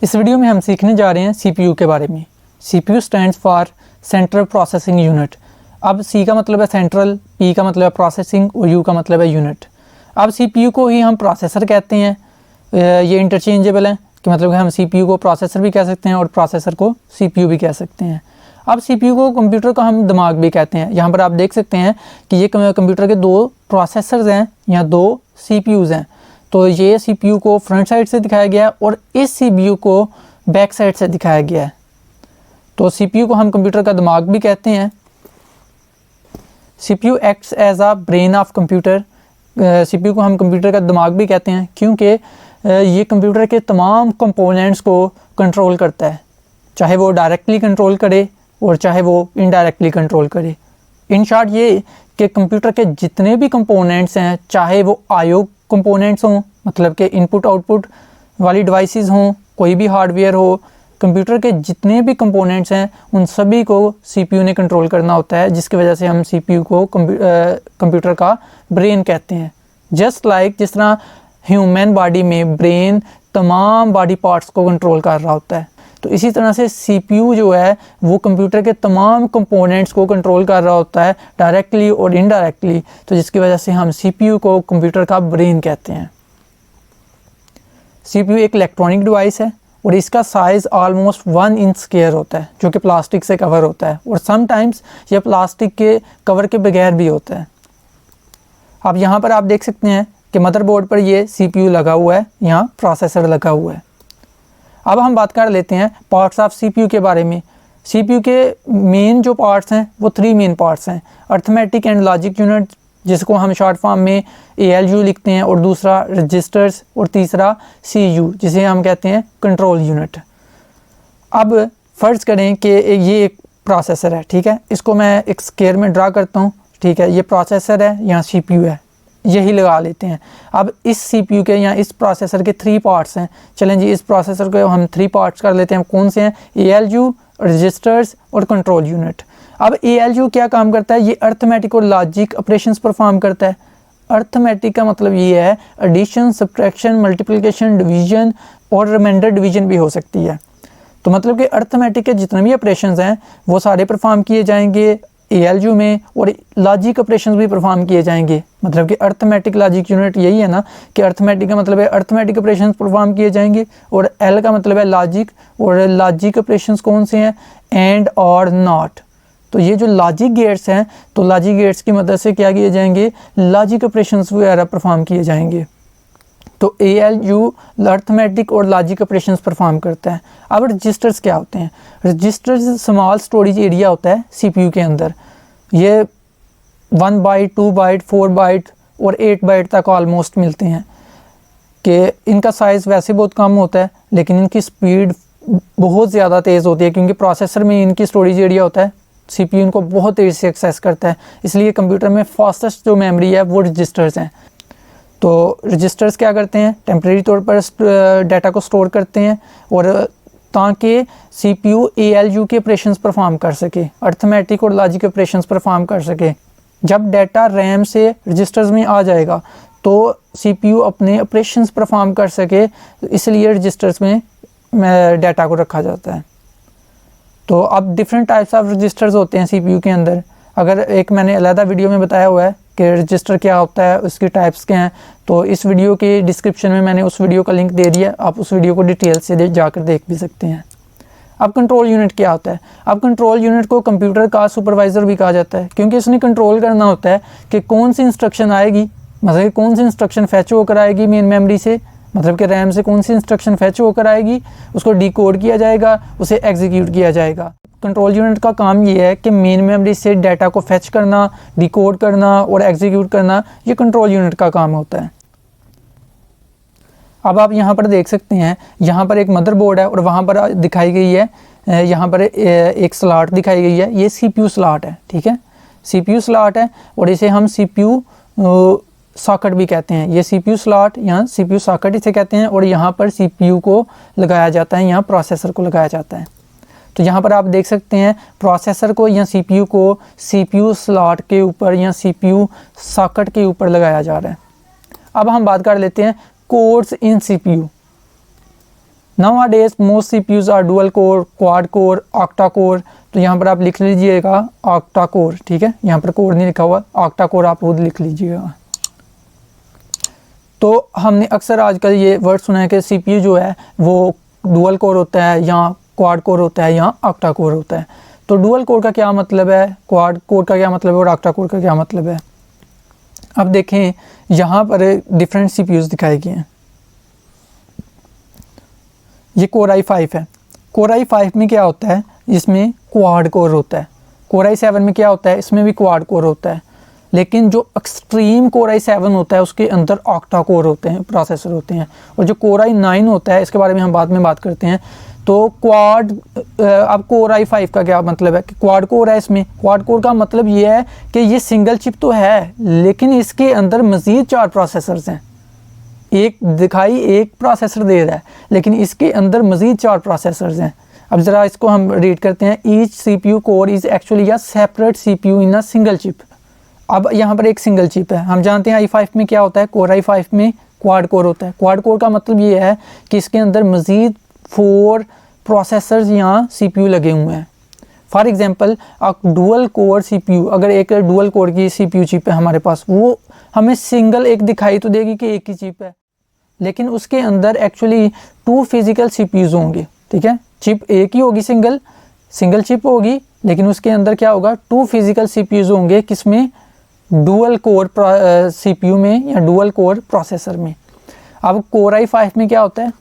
इस वीडियो में हम सीखने जा रहे हैं CPU के बारे में। CPU stands for central processing unit. अब C का मतलब है सेंट्रल, P का मतलब है प्रोसेसिंग और U का मतलब है यूनिट। अब CPU को ही हम प्रोसेसर कहते हैं। ये इंटरचेंजेबल है कि मतलब कि हम CPU को प्रोसेसर भी कह सकते हैं और प्रोसेसर को CPU भी कह सकते हैं। अब CPU को कंप्यूटर का हम दिमाग भी कहते हैं। यहाँ पर आप देख सकते हैं कि ये कंप्यूटर के दो प्रोसेसर्स हैं या दो CPUs हैं। तो ये CPU को फ्रंट साइड से दिखाया गया है और इस CPU को बैक साइड से दिखाया गया है। तो CPU को हम कंप्यूटर का दिमाग भी कहते हैं। CPU acts as a brain of computer. CPU को हम कंप्यूटर का दिमाग भी कहते हैं क्योंकि ये कंप्यूटर के तमाम कंपोनेंट्स को कंट्रोल करता है, चाहे वो डायरेक्टली कंट्रोल करे और चाहे वो इनडायरेक्टली कंट्रोल करे। इन शॉर्ट ये कि कंप्यूटर के जितने भी कंपोनेंट्स हैं, चाहे वो IO कंपोनेंट्स हों, मतलब कि इनपुट आउटपुट वाली डिवाइसेस हों, कोई भी हार्डवेयर हो, कंप्यूटर के जितने भी कंपोनेंट्स हैं उन सभी को CPU ने कंट्रोल करना होता है, जिसकी वजह से हम CPU को कंप्यूटर का ब्रेन कहते हैं। जस्ट लाइक जिस तरह ह्यूमन बॉडी में ब्रेन तमाम बॉडी पार्ट्स को कंट्रोल कर रहा होता है, तो इसी तरह से CPU जो है वो कंप्यूटर के तमाम कंपोनेंट्स को कंट्रोल कर रहा होता है, डायरेक्टली और इनडायरेक्टली। तो जिसकी वजह से हम CPU को कंप्यूटर का ब्रेन कहते हैं। CPU एक इलेक्ट्रॉनिक डिवाइस है और इसका साइज़ ऑलमोस्ट 1 इंच स्क्वायर होता है, जो कि प्लास्टिक से कवर होता है और समटाइम्स यह प्लास्टिक के कवर के बगैर भी होता है। अब यहाँ पर आप देख सकते हैं कि मदरबोर्ड पर ये CPU लगा हुआ है, यहाँ प्रोसेसर लगा हुआ है। अब हम बात कर लेते हैं पार्ट्स ऑफ CPU के बारे में। CPU के मेन जो पार्ट्स हैं वो 3 मेन पार्ट्स हैं। अर्थमेटिक एंड लॉजिक यूनिट, जिसको हम शॉर्ट फॉर्म में ALU लिखते हैं, और दूसरा रजिस्टर्स, और तीसरा CU जिसे हम कहते हैं कंट्रोल यूनिट। अब फ़र्ज़ करें कि ये एक प्रोसेसर है, ठीक है, इसको मैं एक स्क्वायर में ड्रा करता हूँ, ठीक है, ये प्रोसेसर है, यहाँ CPU है, यही लगा लेते हैं। अब इस CPU के या इस प्रोसेसर के 3 पार्ट्स हैं। चलें जी, इस प्रोसेसर को हम 3 पार्ट्स कर लेते हैं। कौन से हैं? ALU, रजिस्टर्स और कंट्रोल यूनिट। अब ALU क्या काम करता है? ये अर्थमेटिक और लॉजिक ऑपरेशंस परफॉर्म करता है। अर्थमेटिक का मतलब ये है एडिशन, सब्ट्रैक्शन, मल्टीप्लिकेशन, डिवीजन और रिमाइंडर डिवीजन भी हो सकती है। तो मतलब कि अर्थमेटिक के जितने भी ऑपरेशंस हैं वो सारे परफॉर्म किए जाएंगे ALU में, और लॉजिक ऑपरेशंस भी परफॉर्म किए जाएंगे। मतलब कि अर्थमेटिक लॉजिक यूनिट यही है ना, कि अर्थमेटिक का मतलब है अर्थमेटिक ऑपरेशंस परफॉर्म किए जाएंगे, और L का मतलब है लॉजिक, और लॉजिक ऑपरेशंस कौन से हैं? एंड और नॉट। तो ये जो लॉजिक गेट्स हैं, तो लॉजिक गेट्स की मदद से क्या किए जाएंगे? लॉजिक ऑपरेशंस वगैरह परफॉर्म किए जाएंगे। तो ALU अर्थमेटिक और लॉजिक ऑपरेशंस परफॉर्म करता है। अब रजिस्टर्स क्या होते हैं? रजिस्टर्स स्मॉल स्टोरेज एरिया होता है CPU के अंदर। ये 1 बाइट, 2 बाइट, 4 बाइट और 8 बाइट तक ऑलमोस्ट मिलते हैं। कि इनका साइज़ वैसे बहुत कम होता है, लेकिन इनकी स्पीड बहुत ज़्यादा तेज़ होती है, क्योंकि प्रोसेसर में इनकी स्टोरेज एरिया होता है। CPU इनको बहुत तेज़ी से एक्सेस करता है, इसलिए कंप्यूटर में फास्टेस्ट जो मेमोरी है वो रजिस्टर्स हैं। तो रजिस्टर्स क्या करते हैं? टेम्परेरी तौर पर डाटा को स्टोर करते हैं, और ताकि CPU ALU के ऑपरेशंस परफॉर्म कर सके, अर्थमेटिक और लॉजिक ऑपरेशंस परफॉर्म कर सके। जब डाटा रैम से रजिस्टर्स में आ जाएगा तो CPU अपने ऑपरेशंस परफॉर्म कर सके, इसलिए रजिस्टर्स में डाटा को रखा जाता है। तो अब डिफरेंट टाइप्स ऑफ रजिस्टर्स होते हैं CPU के अंदर। अगर एक मैंने अलग वीडियो में बताया हुआ है कि रजिस्टर क्या होता है, उसकी टाइप्स क्या हैं, तो इस वीडियो के डिस्क्रिप्शन में मैंने उस वीडियो का लिंक दे दिया, आप उस वीडियो को डिटेल से जाकर देख भी सकते हैं। अब कंट्रोल यूनिट क्या होता है? अब कंट्रोल यूनिट को कंप्यूटर का सुपरवाइज़र भी कहा जाता है, क्योंकि इसने कंट्रोल करना होता है कि कौन सी इंस्ट्रक्शन आएगी, मतलब कौन सी इंस्ट्रक्शन फैच होकर आएगी मेन मेमोरी से, मतलब कि रैम से कौन सी इंस्ट्रक्शन फैच होकर आएगी, उसको डिकोड किया जाएगा, उसे एग्जीक्यूट किया जाएगा। कंट्रोल यूनिट का काम ये है कि मेन मेमोरी से डाटा को फैच करना, डिकोड करना और एग्जीक्यूट करना, ये कंट्रोल यूनिट का काम होता है। अब आप यहाँ पर देख सकते हैं, यहाँ पर एक मदरबोर्ड है और वहाँ पर दिखाई गई है, यहाँ पर एक स्लॉट दिखाई गई है, ये CPU स्लॉट है, ठीक है, CPU स्लॉट है, और इसे हम CPU सॉकेट भी कहते हैं। ये CPU स्लॉट, यहाँ CPU सॉकेट इसे कहते हैं, और यहाँ पर CPU को लगाया जाता है, यहाँ प्रोसेसर को लगाया जाता है। तो यहाँ पर आप देख सकते हैं प्रोसेसर को या CPU को CPU स्लॉट के ऊपर या CPU सॉकेट के ऊपर लगाया जा रहा है। अब हम बात कर लेते हैं codes in CPU। Nowadays most CPUs are dual core, quad core, octa core. तो यहाँ पर आप लिख लीजिएगा ऑक्टा कोर, ठीक है, यहाँ पर कोर नहीं लिखा हुआ, ऑक्टा कोर आप खुद लिख लीजिएगा। तो हमने अक्सर आजकल ये वर्ड सुना है कि CPU जो है वो डुअल कोर होता है या क्वाड कोर होता है या ऑक्टा कोर होता है। तो डुअल कोर का क्या मतलब है, क्वाड कोर का क्या मतलब है और ऑक्टा कोर का क्या मतलब है। अब देखें यहाँ पर डिफरेंट CPUs दिखाए गए हैं। ये Core i5 है। Core i5 में क्या होता है, इसमें क्वाड कोर होता है। Core i7 में क्या होता है, इसमें भी क्वाड कोर होता है। लेकिन जो एक्सट्रीम Core i7 होता है उसके अंदर ऑक्टा कोर होते हैं, प्रोसेसर होते हैं। और जो Core i9 होता है, इसके बारे में हम बाद में बात करते हैं। तो क्वाड, अब Core i5 का क्या मतलब है कि क्वाड कोर है। इसमें क्वाड कोर का मतलब ये है कि ये सिंगल चिप तो है लेकिन इसके अंदर मज़ीद 4 प्रोसेसर्स हैं। एक दिखाई एक प्रोसेसर दे रहा है लेकिन इसके अंदर मज़ीद 4 प्रोसेसर्स हैं। अब ज़रा इसको हम रीड करते हैं। Each CPU core is actually a separate CPU in a single chip. अब यहाँ पर एक सिंगल चिप है। हम जानते हैं i5 में क्या होता है, Core i5 में क्वाड कोर होता है। क्वाड कोर का मतलब ये है कि इसके अंदर मज़ीद 4 प्रोसेसर्स यहाँ CPU लगे हुए हैं। For example dual core CPU, अगर एक डुअल कोर की CPU चिप है हमारे पास, वो हमें सिंगल एक दिखाई तो देगी कि एक ही चिप है, लेकिन उसके अंदर एक्चुअली 2 फिजिकल CPUs होंगे, ठीक है। चिप एक ही होगी, सिंगल चिप होगी, लेकिन उसके अंदर क्या होगा, 2 फिजिकल CPUs होंगे। किसमें, डुअल कोर CPU में या डुअल कोर प्रोसेसर में। अब Core i5 में क्या होता है,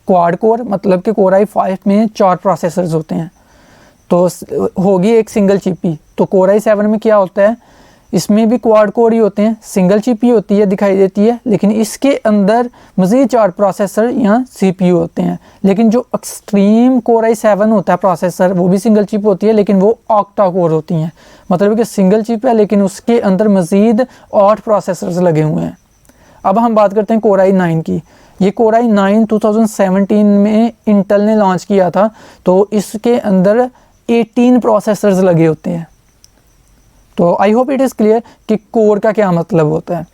क्वाड कोर, मतलब कि Core i5 में 4 प्रोसेसर्स होते हैं तो होगी एक सिंगल चिप ही। तो Core i7 में क्या होता है, इसमें भी क्वाड कोर ही होते हैं, सिंगल चिप ही होती है, दिखाई देती है, लेकिन इसके अंदर मज़ीद 4 प्रोसेसर या CPU होते हैं। लेकिन जो एक्सट्रीम Core i7 होता है प्रोसेसर, वो भी सिंगल चिप होती है लेकिन वो ऑक्टा कोर होती हैं, मतलब कि सिंगल चिप है लेकिन उसके अंदर मज़ीद 8 प्रोसेसर्स लगे हुए हैं। अब हम बात करते हैं Core i9 की। ये Core i9 2017 में इंटेल ने लॉन्च किया था, तो इसके अंदर 18 प्रोसेसर्स लगे होते हैं। तो I hope it is clear कि कोर का क्या मतलब होता है।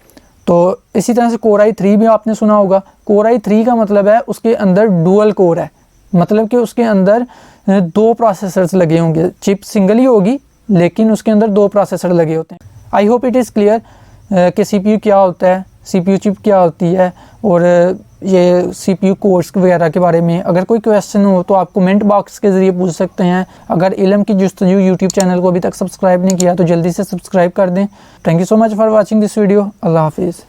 तो इसी तरह से Core i3 भी आपने सुना होगा। Core i3 का मतलब है उसके अंदर डुअल कोर है, मतलब कि उसके अंदर 2 प्रोसेसर्स लगे होंगे। चिप सिंगल ही होगी लेकिन उसके अंदर 2 प्रोसेसर लगे होते हैं। I hope it is clear कि CPU क्या होता है, CPU चिप क्या होती है और ये CPU कोर्स वगैरह के बारे में। अगर कोई क्वेश्चन हो तो आप कमेंट बॉक्स के ज़रिए पूछ सकते हैं। अगर इल्म की जुस्तजू यूट्यूब चैनल को अभी तक सब्सक्राइब नहीं किया तो जल्दी से सब्सक्राइब कर दें। Thank you so much for watching this video. अल्लाह हाफिज़।